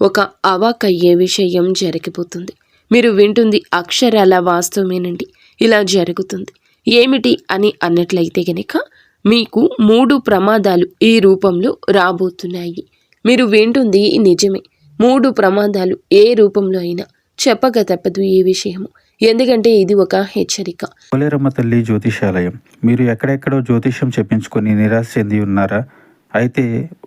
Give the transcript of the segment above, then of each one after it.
ఒక అవాకయ్యే విషయం జరిగిపోతుంది. మీరు వింటుంది అక్షరాల వాస్తవమేనండి. ఇలా జరుగుతుంది. ఏమిటి అని అన్నట్లయితే గనక మీకు 3 ప్రమాదాలు ఈ రూపంలో రాబోతున్నాయి. మీరు వింటుంది నిజమే. 3 ప్రమాదాలు ఏ రూపంలో అయినా చెప్పక తప్పదు ఈ విషయము. ఎందుకంటే ఇది ఒక హెచ్చరిక. పోలేరమ్మ తల్లి జ్యోతిషాలయం. మీరు ఎక్కడెక్కడో జ్యోతిష్యం చెప్పించుకొని నిరాశ చెంది ఉన్నారా? అయితే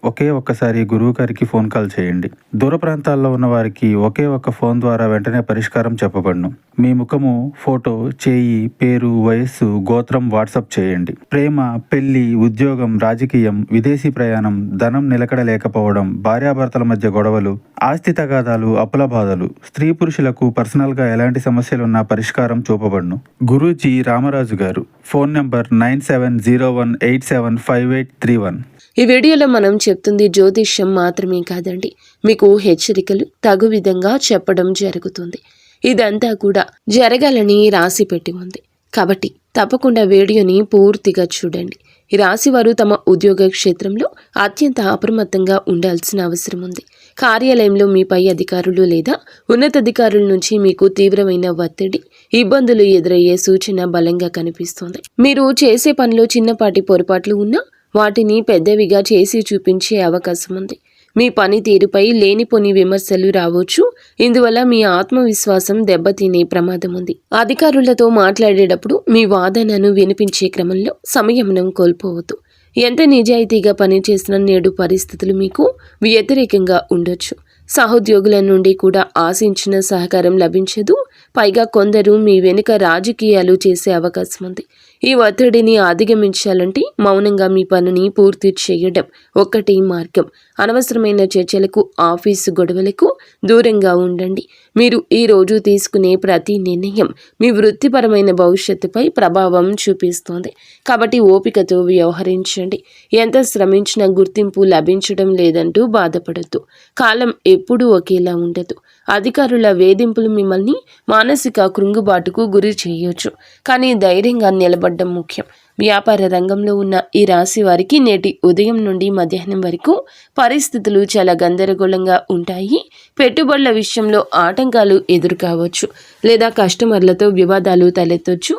ఒక్కసారి గురువు గారికి ఫోన్ కాల్ చేయండి. దూర ప్రాంతాల్లో ఉన్న వారికి ఒకే ఒక్క ఫోన్ ద్వారా వెంటనే పరిష్కారం చెప్పబడును. మీ ముఖము, ఫోటో, చేయి, పేరు, వయస్సు, గోత్రం వాట్సాప్ చేయండి. ప్రేమ, పెళ్లి, ఉద్యోగం, రాజకీయం, విదేశీ ప్రయాణం, ధనం నిలకడ లేకపోవడం, భార్యాభర్తల మధ్య గొడవలు, ఆస్తి తగాదాలు, అప్పుల బాధలు, స్త్రీ పురుషులకు పర్సనల్గా ఎలాంటి సమస్యలున్నా పరిష్కారం చూపబడును. గురూజీ రామరాజు గారు. Phone number 9701875831. ఈ వీడియోలో మనం చెప్తుంది జ్యోతిష్యం మాత్రమే కాదండి. మీకు హెచ్చరికలు తగు విధంగా చెప్పడం జరుగుతుంది. ఇదంతా కూడా జరగాలని రాసి పెట్టి ఉంది. కాబట్టి తప్పకుండా వీడియోని పూర్తిగా చూడండి. ఈ రాశి వారు తమ ఉద్యోగ క్షేత్రంలో అత్యంత అప్రమత్తంగా ఉండాల్సిన అవసరం ఉంది. కార్యాలయంలో మీ పై అధికారులు లేదా ఉన్నతాధికారుల నుంచి మీకు తీవ్రమైన ఒత్తిడి, ఇబ్బందులు ఎదురయ్యే సూచన బలంగా కనిపిస్తోంది. మీరు చేసే పనిలో చిన్నపాటి పొరపాట్లు ఉన్నా వాటిని పెద్దవిగా చేసి చూపించే అవకాశం ఉంది. మీ పనితీరుపై లేనిపోని విమర్శలు రావచ్చు. ఇందువల్ల మీ ఆత్మవిశ్వాసం దెబ్బతినే ప్రమాదం ఉంది. అధికారులతో మాట్లాడేటప్పుడు మీ వాదనను వినిపించే క్రమంలో సంయమనం కోల్పోవద్దు. ఎంత నిజాయితీగా పనిచేసిన నేడు పరిస్థితులు మీకు వ్యతిరేకంగా ఉండొచ్చు. సహోద్యోగుల నుండి కూడా ఆశించిన సహకారం లభించదు. పైగా కొందరు మీ వెనుక రాజకీయాలు చేసే అవకాశం ఉంది. ఈ ఒత్తిడిని అధిగమించాలంటే మౌనంగా మీ పనిని పూర్తి చేయడం ఒక్కటి మార్గం. అనవసరమైన చర్చలకు, ఆఫీసు గొడవలకు దూరంగా ఉండండి. మీరు ఈ రోజు తీసుకునే ప్రతి నిర్ణయం మీ వృత్తిపరమైన భవిష్యత్తుపై ప్రభావం చూపిస్తోంది. కాబట్టి ఓపికతో వ్యవహరించండి. ఎంత శ్రమించినా గుర్తింపు లభించడం లేదంటూ బాధపడద్దు. కాలం ఎప్పుడూ ఒకేలా ఉండదు. అధికారుల వేధింపులు మిమ్మల్ని మానసిక కృంగుబాటుకు గురి చేయొచ్చు. కానీ ధైర్యంగా నిలబడడం ముఖ్యం. వ్యాపార రంగంలో ఉన్న ఈ రాశి వారికి నేటి ఉదయం నుండి మధ్యాహ్నం వరకు పరిస్థితులు చాలా గందరగోళంగా ఉంటాయి. పెట్టుబడుల విషయంలో ఆటంకాలు ఎదురు కావచ్చు, లేదా కస్టమర్లతో వివాదాలు తలెత్తొచ్చు.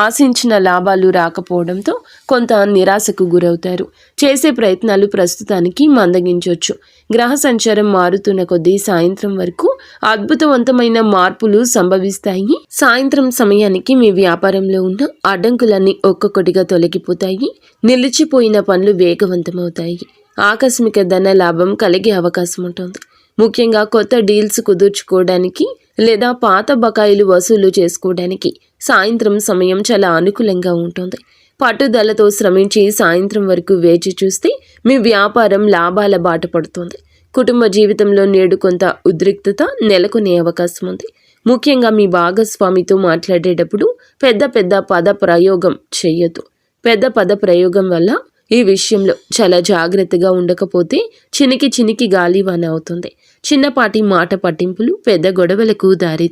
ఆశించిన లాభాలు రాకపోవడంతో కొంత నిరాశకు గురవుతారు. చేసే ప్రయత్నాలు ప్రస్తుతానికి మందగించవచ్చు. గ్రహ సంచారం మారుతున్న కొద్దీ సాయంత్రం వరకు అద్భుతవంతమైన మార్పులు సంభవిస్తాయి. సాయంత్రం సమయానికి మీ వ్యాపారంలో ఉన్న అడ్డంకులన్నీ ఒక్కొక్కటిగా తొలగిపోతాయి. నిలిచిపోయిన పనులు వేగవంతమవుతాయి. ఆకస్మిక ధన లాభం కలిగే అవకాశం ఉంటుంది. ముఖ్యంగా కొత్త డీల్స్ కుదుర్చుకోవడానికి లేదా పాత బకాయిలు వసూలు చేసుకోవడానికి సాయంత్రం సమయం చాలా అనుకూలంగా ఉంటుంది. పట్టుదలతో శ్రమించి సాయంత్రం వరకు వేచి చూస్తే మీ వ్యాపారం లాభాల బాట పడుతుంది. కుటుంబ జీవితంలో నేడు కొంత ఉద్రిక్తత నెలకొనే అవకాశం ఉంది. ముఖ్యంగా మీ భాగస్వామితో మాట్లాడేటప్పుడు పెద్ద పద ప్రయోగం చేయొద్దు. పెద్ద పద ప్రయోగం వల్ల ఈ విషయంలో చాలా జాగ్రత్తగా ఉండకపోతే చినికి గాలివాన అవుతుంది. చిన్నపాటి మాట పట్టింపులు పెద్ద గొడవలకు దారి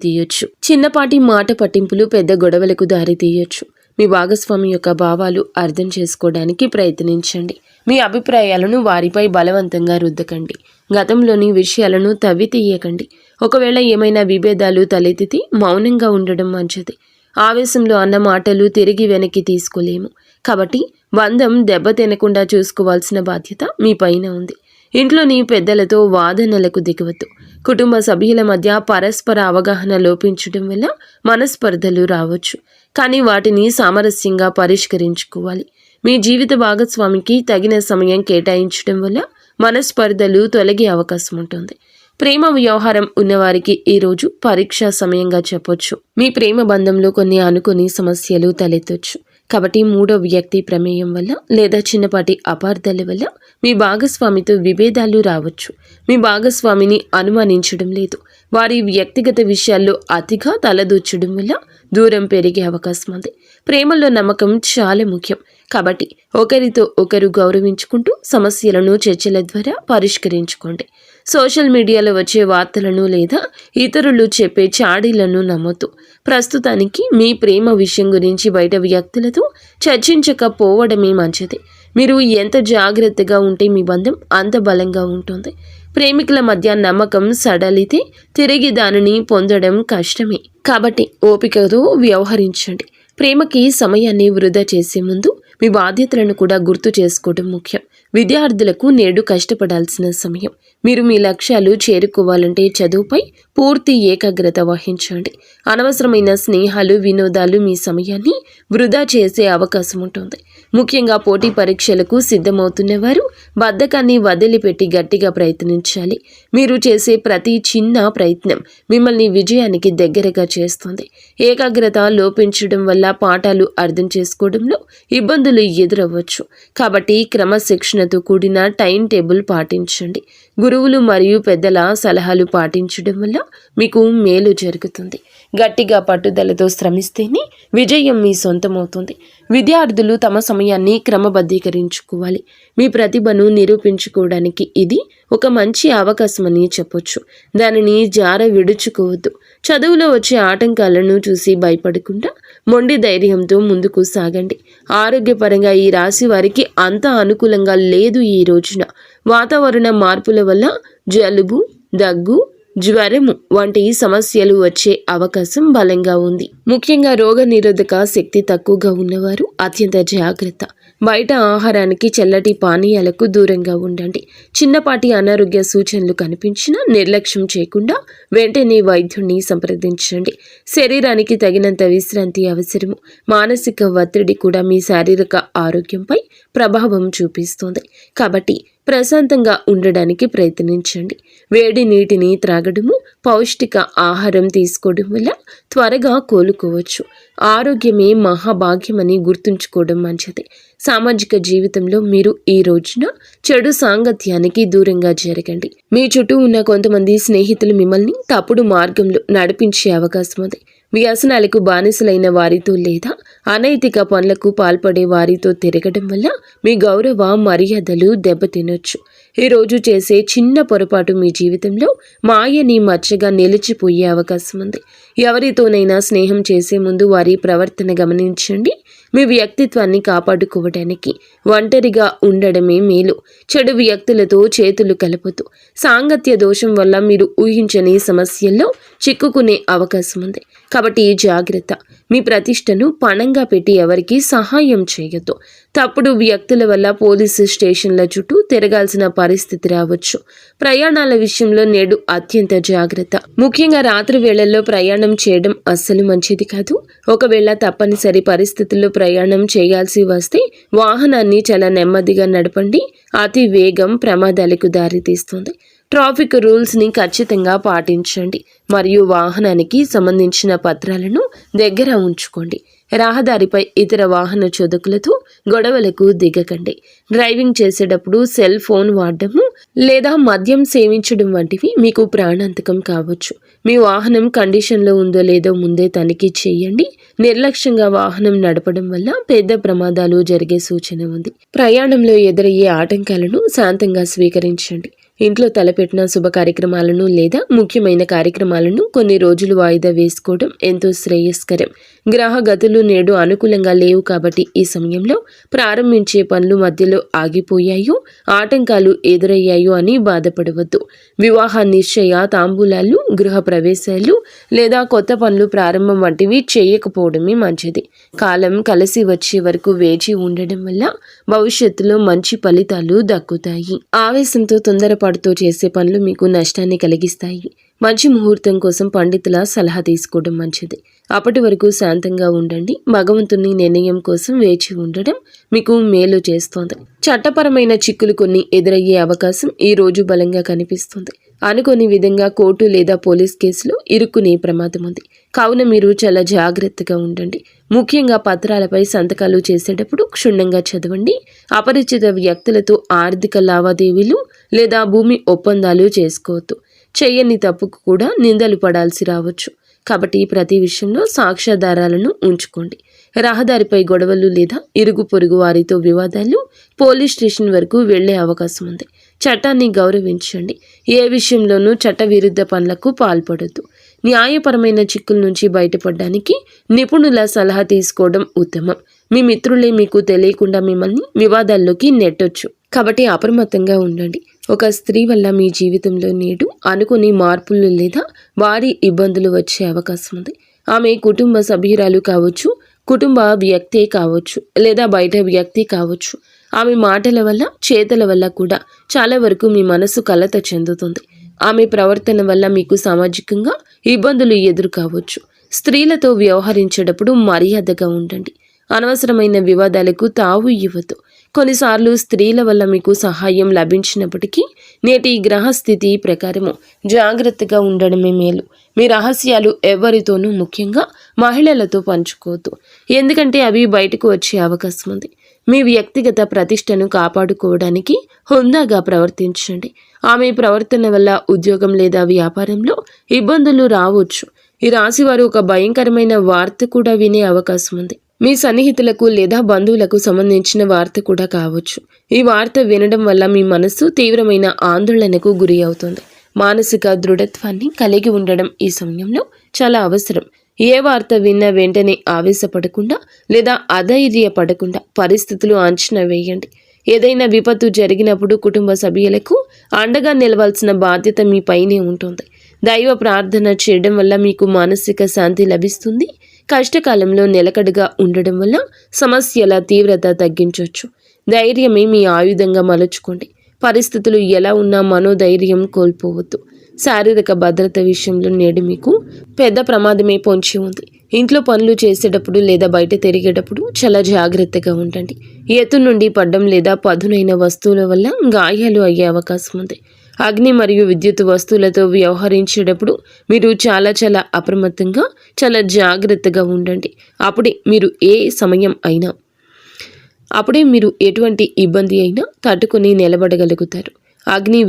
తీయొచ్చు. మీ భాగస్వామి యొక్క భావాలు అర్థం చేసుకోవడానికి ప్రయత్నించండి. మీ అభిప్రాయాలను వారిపై బలవంతంగా రుద్దకండి. గతంలోని విషయాలను తవ్వి తీయకండి. ఒకవేళ ఏమైనా విభేదాలు తలెత్తితే మౌనంగా ఉండడం మంచిది. ఆవేశంలో అన్న మాటలు తిరిగి వెనక్కి తీసుకోలేము. కాబట్టి బంధం దెబ్బతినకుండా చూసుకోవాల్సిన బాధ్యత మీ పైన ఉంది. ఇంట్లోని పెద్దలతో వాదనలకు దిగవద్దు. కుటుంబ సభ్యుల మధ్య పరస్పర అవగాహన లోపించడం వల్ల మనస్పర్ధలు రావచ్చు. కానీ వాటిని సామరస్యంగా పరిష్కరించుకోవాలి. మీ జీవిత భాగస్వామికి తగిన సమయం కేటాయించడం వల్ల మనస్పర్ధలు తొలగే అవకాశం ఉంటుంది. ప్రేమ వ్యవహారం ఉన్నవారికి ఈరోజు పరీక్షా సమయంగా చెప్పొచ్చు. మీ ప్రేమ బంధంలో కొన్ని అనుకోని సమస్యలు తలెత్తొచ్చు. కాబట్టి మూడో వ్యక్తి ప్రమేయం వల్ల లేదా చిన్నపాటి అపార్థాల వల్ల మీ భాగస్వామితో విభేదాలు రావచ్చు. మీ భాగస్వామిని అనుమానించడం లేదు. వారి వ్యక్తిగత విషయాల్లో అతిగా తలదూర్చడం వల్ల దూరం పెరిగే అవకాశం ఉంది. ప్రేమలో నమ్మకం చాలా ముఖ్యం. కాబట్టి ఒకరితో ఒకరు గౌరవించుకుంటూ సమస్యలను చర్చల ద్వారా పరిష్కరించుకోండి. సోషల్ మీడియాలో వచ్చే వార్తలను లేదా ఇతరులు చెప్పే చాడీలను నమ్మొద్దు. ప్రస్తుతానికి మీ ప్రేమ విషయం గురించి బయట వ్యక్తులతో చర్చించకపోవడమే మంచిది. మీరు ఎంత జాగ్రత్తగా ఉంటే మీ బంధం అంత బలంగా ఉంటుంది. ప్రేమికుల మధ్య నమ్మకం సడలితే తిరిగి దానిని పొందడం కష్టమే. కాబట్టి ఓపికతో వ్యవహరించండి. ప్రేమకి సమయాన్ని వృధా చేసే ముందు మీ బాధ్యతలను కూడా గుర్తు చేసుకోవడం ముఖ్యం. విద్యార్థులకు నేడు కష్టపడాల్సిన సమయం. మీరు మీ లక్ష్యాలు చేరుకోవాలంటే చదువుపై పూర్తి ఏకాగ్రత వహించండి. అనవసరమైన స్నేహాలు, వినోదాలు మీ సమయాన్ని వృధా చేసే అవకాశం ఉంటుంది. ముఖ్యంగా పోటీ పరీక్షలకు సిద్ధమవుతున్న వారు బద్ధకాన్ని వదిలిపెట్టి గట్టిగా ప్రయత్నించాలి. మీరు చేసే ప్రతి చిన్న ప్రయత్నం మిమ్మల్ని విజయానికి దగ్గరగా చేస్తుంది. ఏకాగ్రత లోపించడం వల్ల పాఠాలు అర్థం చేసుకోవడంలో ఇబ్బందులు ఎదురవ్వచ్చు. కాబట్టి క్రమశిక్షణతో కూడిన టైం టేబుల్ పాటించండి. గురువులు మరియు పెద్దల సలహాలు పాటించడం వల్ల మీకు మేలు జరుగుతుంది. గట్టిగా పట్టుదలతో శ్రమిస్తేనే విజయం మీ సొంతమవుతుంది. విద్యార్థులు తమ సమయాన్ని క్రమబద్ధీకరించుకోవాలి. మీ ప్రతిభను నిరూపించుకోవడానికి ఇది ఒక మంచి అవకాశమని చెప్పొచ్చు. దానిని జార విడుచుకోవద్దు. చదువులో వచ్చే ఆటంకాలను చూసి భయపడకుండా మొండి ధైర్యంతో ముందుకు సాగండి. ఆరోగ్యపరంగా ఈ రాశి వారికి అంత అనుకూలంగా లేదు. ఈ రోజున వాతావరణ మార్పుల వల్ల జలుబు, దగ్గు, జ్వరము వంటి సమస్యలు వచ్చే అవకాశం బలంగా ఉంది. ముఖ్యంగా రోగ నిరోధక శక్తి తక్కువగా ఉన్నవారు అత్యంత జాగ్రత్త. బయట ఆహారానికి, చల్లటి పానీయాలకు దూరంగా ఉండండి. చిన్నపాటి అనారోగ్య సూచనలు కనిపించినా నిర్లక్ష్యం చేయకుండా వెంటనే వైద్యుడిని సంప్రదించండి. శరీరానికి తగినంత విశ్రాంతి అవసరము. మానసిక ఒత్తిడి కూడా మీ శారీరక ఆరోగ్యంపై ప్రభావం చూపిస్తుంది. కాబట్టి ప్రశాంతంగా ఉండడానికి ప్రయత్నించండి. వేడి నీటిని త్రాగడము, పౌష్టిక ఆహారం తీసుకోవడం వల్ల త్వరగా కోలుకోవచ్చు. ఆరోగ్యమే మహాభాగ్యమని గుర్తుంచుకోవడం మంచిది. సామాజిక జీవితంలో మీరు ఈ రోజున చెడు సాంగత్యానికి దూరంగా జరగండి. మీ చుట్టూ ఉన్న కొంతమంది స్నేహితులు మిమ్మల్ని తప్పుడు మార్గంలో నడిపించే అవకాశం ఉంది. వ్యసనాలకు బానిసలైన వారితో లేదా అనైతిక పనులకు పాల్పడే వారితో తిరగడం వల్ల మీ గౌరవ మర్యాదలు దెబ్బతినొచ్చు. ఈరోజు చేసే చిన్న పొరపాటు మీ జీవితంలో మాయని మచ్చగా నిలిచిపోయే అవకాశం ఉంది. ఎవరితోనైనా స్నేహం చేసే ముందు వారి ప్రవర్తన గమనించండి. మీ వ్యక్తిత్వాన్ని కాపాడుకోవడానికి ఒంటరిగా ఉండడమే మేలు. చెడు వ్యక్తులతో చేతులు కలపొద్దు. సాంగత్య దోషం వల్ల మీరు ఊహించని సమస్యల్లో చిక్కుకునే అవకాశం ఉంది. కాబట్టి జాగ్రత్త. మీ ప్రతిష్టను పణంగా పెట్టి ఎవరికి సహాయం చేయొద్దు. తప్పుడు వ్యక్తుల వల్ల పోలీసు స్టేషన్ల చుట్టూ తిరగాల్సిన పరిస్థితి రావచ్చు. ప్రయాణాల విషయంలో నేడు అత్యంత జాగ్రత్త. ముఖ్యంగా రాత్రి వేళల్లో ప్రయాణం చేయడం అస్సలు మంచిది కాదు. ఒకవేళ తప్పనిసరి పరిస్థితుల్లో ప్రయాణం చేయాల్సి వస్తే వాహనాన్ని చాలా నెమ్మదిగా నడపండి. అతి వేగం ప్రమాదాలకు దారితీస్తుంది. ట్రాఫిక్ రూల్స్ని ఖచ్చితంగా పాటించండి మరియు వాహనానికి సంబంధించిన పత్రాలను దగ్గర ఉంచుకోండి. రహదారిపై ఇతర వాహన చోదకులతో గొడవలకు దిగకండి. డ్రైవింగ్ చేసేటప్పుడు సెల్ ఫోన్ వాడడము లేదా మద్యం సేవించడం వంటివి మీకు ప్రాణాంతకం కావచ్చు. మీ వాహనం కండిషన్లో ఉందో లేదో ముందే తనిఖీ చేయండి. నిర్లక్ష్యంగా వాహనం నడపడం వల్ల పెద్ద ప్రమాదాలు జరిగే సూచన ఉంది. ప్రయాణంలో ఎదురయ్యే ఆటంకాలను శాంతంగా స్వీకరించండి. ఇంట్లో తలపెట్టిన శుభ కార్యక్రమాలను లేదా ముఖ్యమైన కార్యక్రమాలను కొన్ని రోజులు వాయిదా వేసుకోవడం ఎంతో శ్రేయస్కరం. గ్రహ గతులు నేడు అనుకూలంగా లేవు కాబట్టి ఈ సమయంలో ప్రారంభించే పనులు మధ్యలో ఆగిపోయాయో, ఆటంకాలు ఎదురయ్యాయో అని బాధపడవద్దు. వివాహ నిశ్చయ, తాంబూలాలు, గృహ ప్రవేశాలు లేదా కొత్త పనులు ప్రారంభం వంటివి చేయకపోవడమే మంచిది. కాలం కలిసి వచ్చే వరకు వేచి ఉండడం వల్ల భవిష్యత్తులో మంచి ఫలితాలు దక్కుతాయి. ఆవేశంతో తొందరపాటుతో చేసే పనులు మీకు నష్టాన్ని కలిగిస్తాయి. మంచి ముహూర్తం కోసం పండితుల సలహా తీసుకోవడం మంచిది. అప్పటి వరకు శాంతంగా ఉండండి. భగవంతుని నిర్ణయం కోసం వేచి ఉండడం మీకు మేలు చేస్తోంది. చట్టపరమైన చిక్కులు కొన్ని ఎదురయ్యే అవకాశం ఈ రోజు బలంగా కనిపిస్తుంది. అనుకోని విధంగా కోర్టు లేదా పోలీస్ కేసులో ఇరుక్కునే ప్రమాదం ఉంది. కావున మీరు చాలా జాగ్రత్తగా ఉండండి. ముఖ్యంగా పత్రాలపై సంతకాలు చేసేటప్పుడు క్షుణ్ణంగా చదవండి. అపరిచిత వ్యక్తులతో ఆర్థిక లావాదేవీలు లేదా భూమి ఒప్పందాలు చేసుకోవద్దు. చేయని తప్పుకు కూడా నిందలు పడాల్సి రావచ్చు. కాబట్టి ప్రతి విషయంలో సాక్ష్యాధారాలను ఉంచుకోండి. రహదారిపై గొడవలు లేదా ఇరుగు పొరుగు వారితో వివాదాలు పోలీస్ స్టేషన్ వరకు వెళ్లే అవకాశం ఉంది. చట్టాన్ని గౌరవించండి. ఏ విషయంలోనూ చట్టవిరుద్ధ పనులకు పాల్పడొద్దు. న్యాయపరమైన చిక్కుల నుంచి బయటపడడానికి నిపుణుల సలహా తీసుకోవడం ఉత్తమం. మీ మిత్రులే మీకు తెలియకుండా మిమ్మల్ని వివాదాల్లోకి నెట్టొచ్చు. కాబట్టి అప్రమత్తంగా ఉండండి. ఒక స్త్రీ వల్ల మీ జీవితంలో నేడు అనుకుని మార్పులు లేదా భారీ ఇబ్బందులు వచ్చే అవకాశం ఉంది. ఆమె కుటుంబ సభ్యురాలు కావచ్చు, కుటుంబ వ్యక్తే కావచ్చు, లేదా బయట వ్యక్తి కావచ్చు. ఆమె మాటల వల్ల, చేతల వల్ల కూడా చాలా వరకు మీ మనసు కలత చెందుతుంది. ఆమె ప్రవర్తన వల్ల మీకు సామాజికంగా ఇబ్బందులు ఎదురు కావచ్చు. స్త్రీలతో వ్యవహరించేటప్పుడు మర్యాదగా ఉండండి. అనవసరమైన వివాదాలకు తావు ఇవ్వద్దు. కొన్నిసార్లు స్త్రీల వల్ల మీకు సహాయం లభించినప్పటికీ నేటి గ్రహస్థితి ప్రకారము జాగ్రత్తగా ఉండడమే మేలు. మీ రహస్యాలు ఎవరితోనూ, ముఖ్యంగా మహిళలతో పంచుకోవద్దు. ఎందుకంటే అవి బయటకు వచ్చే అవకాశం ఉంది. మీ వ్యక్తిగత ప్రతిష్టను కాపాడుకోవడానికి హుందాగా ప్రవర్తించండి. ఆమె ప్రవర్తన వల్ల ఉద్యోగం లేదా వ్యాపారంలో ఇబ్బందులు రావచ్చు. ఈ రాశివారు ఒక భయంకరమైన వార్త కూడా వినే అవకాశం ఉంది. మీ సన్నిహితులకు లేదా బంధువులకు సంబంధించిన వార్త కూడా కావచ్చు. ఈ వార్త వినడం వల్ల మీ మనసు తీవ్రమైన ఆందోళనకు గురి అవుతుంది. మానసిక దృఢత్వాన్ని కలిగి ఉండడం ఈ సమయంలో చాలా అవసరం. ఏ వార్త విన్నా వెంటనే ఆవేశపడకుండా లేదా అధైర్యపడకుండా పరిస్థితులు అంచనా వేయండి. ఏదైనా విపత్తు జరిగినప్పుడు కుటుంబ సభ్యులకు అండగా నిలవాల్సిన బాధ్యత మీ పైనే ఉంటుంది. దైవ ప్రార్థన చేయడం వల్ల మీకు మానసిక శాంతి లభిస్తుంది. కష్టకాలంలో నిలకడగా ఉండడం వల్ల సమస్యల తీవ్రత తగ్గించవచ్చు. ధైర్యమే మీ ఆయుధంగా మలుచుకోండి. పరిస్థితులు ఎలా ఉన్నా మనోధైర్యం కోల్పోవద్దు. శారీరక భద్రత విషయంలో నేడు మీకు పెద్ద ప్రమాదమే పొంచి ఉంది. ఇంట్లో పనులు చేసేటప్పుడు లేదా బయట తిరిగేటప్పుడు చాలా జాగ్రత్తగా ఉండండి. ఎత్తు నుండి పడ్డం లేదా పదునైన వస్తువుల వల్ల గాయాలు అయ్యే అవకాశం ఉంది. అగ్ని మరియు విద్యుత్ వస్తువులతో వ్యవహరించేటప్పుడు మీరు చాలా అప్రమత్తంగా, చాలా జాగ్రత్తగా ఉండండి. అప్పుడే మీరు ఎటువంటి ఇబ్బంది అయినా తట్టుకొని నిలబడగలుగుతారు. అగ్ని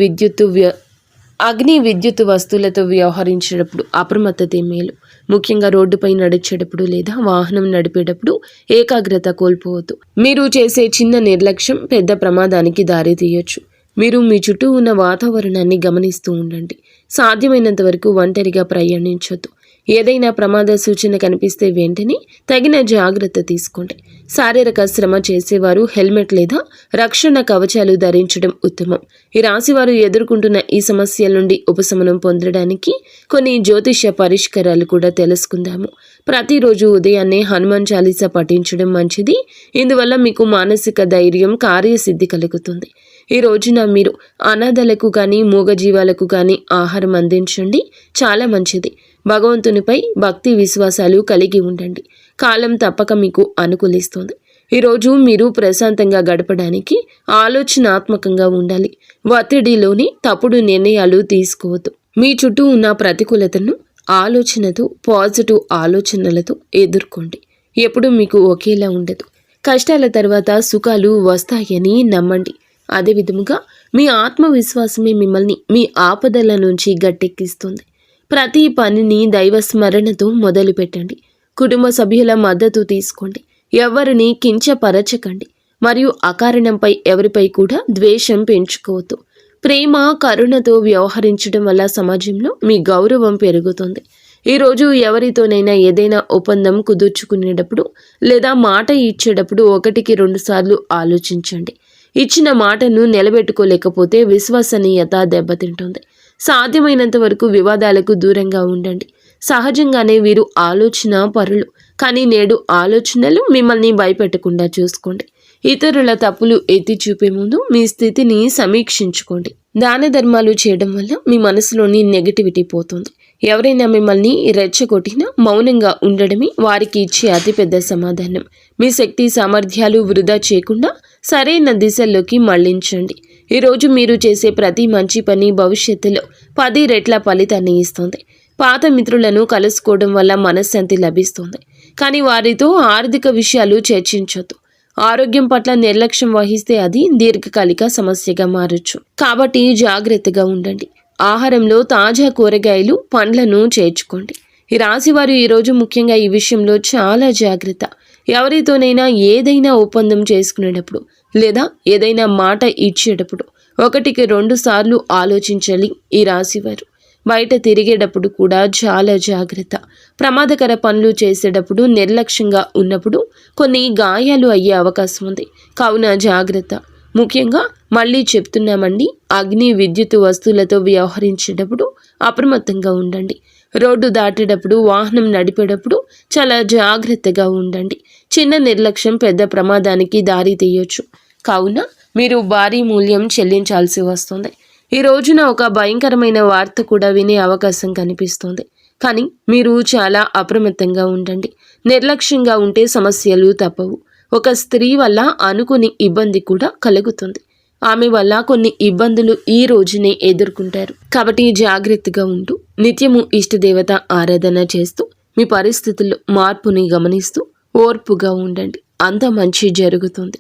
విద్యుత్ వస్తువులతో వ్యవహరించేటప్పుడు అప్రమత్తతే మేలు. ముఖ్యంగా రోడ్డుపై నడిచేటప్పుడు లేదా వాహనం నడిపేటప్పుడు ఏకాగ్రత కోల్పోవద్దు. మీరు చేసే చిన్న నిర్లక్ష్యం పెద్ద ప్రమాదానికి దారితీయొచ్చు. మీరు మీ చుట్టూ ఉన్న వాతావరణాన్ని గమనిస్తూ ఉండండి. సాధ్యమైనంత వరకు ఒంటరిగా ప్రయాణించొద్దు. ఏదైనా ప్రమాద సూచన కనిపిస్తే వెంటనే తగిన జాగ్రత్త తీసుకోండి. శారీరక శ్రమ చేసేవారు హెల్మెట్ లేదా రక్షణ కవచాలు ధరించడం ఉత్తమం. ఈ రాశివారు ఎదుర్కొంటున్న ఈ సమస్యల నుండి ఉపశమనం పొందడానికి కొన్ని జ్యోతిష్య పరిష్కారాలు కూడా తెలుసుకుందాము. ప్రతిరోజు ఉదయాన్నే హనుమాన్ చాలీసా పఠించడం మంచిది. ఇందువల్ల మీకు మానసిక ధైర్యం, కార్యసిద్ధి కలుగుతుంది. ఈ రోజున మీరు అనాథలకు కానీ మూగజీవాలకు కానీ ఆహారం అందించండి. చాలా మంచిది. భగవంతునిపై భక్తి విశ్వాసాలు కలిగి ఉండండి. కాలం తప్పక మీకు అనుకూలిస్తుంది. ఈరోజు మీరు ప్రశాంతంగా గడపడానికి ఆలోచనాత్మకంగా ఉండాలి. ఒత్తిడిలోని తప్పుడు నిర్ణయాలు తీసుకోవద్దు. మీ చుట్టూ ఉన్న ప్రతికూలతను ఆలోచనతో, పాజిటివ్ ఆలోచనలతో ఎదుర్కోండి. ఎప్పుడు మీకు ఒకేలా ఉండదు. కష్టాల తర్వాత సుఖాలు వస్తాయని నమ్మండి. అదే విధముగా మీ ఆత్మవిశ్వాసమే మిమ్మల్ని మీ ఆపదల నుంచి గట్టెక్కిస్తుంది. ప్రతి పనిని దైవ స్మరణతో మొదలు పెట్టండి. కుటుంబ సభ్యుల మద్దతు తీసుకోండి. ఎవరిని కించపరచకండి మరియు అకారణంపై ఎవరిపై కూడా ద్వేషం పెంచుకోవద్దు. ప్రేమ, కరుణతో వ్యవహరించడం వల్ల సమాజంలో మీ గౌరవం పెరుగుతుంది. ఈరోజు ఎవరితోనైనా ఏదైనా ఒప్పందం కుదుర్చుకునేటప్పుడు లేదా మాట ఇచ్చేటప్పుడు 1-2 సార్లు ఆలోచించండి. ఇచ్చిన మాటను నిలబెట్టుకోలేకపోతే విశ్వసనీయత దెబ్బతింటుంది. సాధ్యమైనంత వరకు వివాదాలకు దూరంగా ఉండండి. సహజంగానే వీరు ఆలోచన పరులు, కానీ నేడు ఆలోచనలు మిమ్మల్ని భయపెట్టకుండా చూసుకోండి. ఇతరుల తప్పులు ఎత్తి చూపే ముందు మీ స్థితిని సమీక్షించుకోండి. దాన ధర్మాలు చేయడం వల్ల మీ మనసులోని నెగటివిటీ పోతుంది. ఎవరైనా మిమ్మల్ని రెచ్చగొట్టినా మౌనంగా ఉండడమే వారికి ఇచ్చే అతిపెద్ద సమాధానం. మీ శక్తి సామర్థ్యాలు వృధా చేయకుండా సరైన దిశల్లోకి మళ్లించండి. ఈరోజు మీరు చేసే ప్రతి మంచి పని భవిష్యత్తులో 10 రెట్ల ఫలితాన్ని ఇస్తుంది. పాత మిత్రులను కలుసుకోవడం వల్ల మనశ్శాంతి లభిస్తుంది, కానీ వారితో ఆర్థిక విషయాలు చర్చించొద్దు. ఆరోగ్యం పట్ల నిర్లక్ష్యం వహిస్తే అది దీర్ఘకాలిక సమస్యగా మారచ్చు. కాబట్టి జాగ్రత్తగా ఉండండి. ఆహారంలో తాజా కూరగాయలు, పండ్లను చేర్చుకోండి. ఈ రాశివారు ఈరోజు ముఖ్యంగా ఈ విషయంలో చాలా జాగ్రత్త. ఎవరితోనైనా ఏదైనా ఒప్పందం చేసుకునేటప్పుడు లేదా ఏదైనా మాట ఇచ్చేటప్పుడు 1-2 సార్లు ఆలోచించాలి. ఈ రాశివారు బయట తిరిగేటప్పుడు కూడా చాలా జాగ్రత్త. ప్రమాదకర పనులు చేసేటప్పుడు నిర్లక్ష్యంగా ఉన్నప్పుడు కొన్ని గాయాలు అయ్యే అవకాశం ఉంది. కావున జాగ్రత్త. ముఖ్యంగా మళ్ళీ చెప్తున్నామండి, అగ్ని విద్యుత్ వస్తువులతో వ్యవహరించేటప్పుడు అప్రమత్తంగా ఉండండి. రోడ్డు దాటేటప్పుడు, వాహనం నడిపేటప్పుడు చాలా జాగ్రత్తగా ఉండండి. చిన్న నిర్లక్ష్యం పెద్ద ప్రమాదానికి దారి తీయొచ్చు. కావున మీరు భారీ మూల్యం చెల్లించాల్సి వస్తుంది. ఈ రోజున ఒక భయంకరమైన వార్త కూడా వినే అవకాశం కనిపిస్తుంది. కానీ మీరు చాలా అప్రమత్తంగా ఉండండి. నిర్లక్ష్యంగా ఉంటే సమస్యలు తప్పవు. ఒక స్త్రీ వల్ల అనుకుని ఇబ్బంది కూడా కలుగుతుంది. ఆమె వల్ల కొన్ని ఇబ్బందులు ఈ రోజునే ఎదుర్కొంటారు. కాబట్టి జాగ్రత్తగా ఉంటూ నిత్యము ఇష్టదేవత ఆరాధన చేస్తూ మీ పరిస్థితుల్లో మార్పుని గమనిస్తూ ఓర్పుగా ఉండండి. అంత మంచి జరుగుతుంది.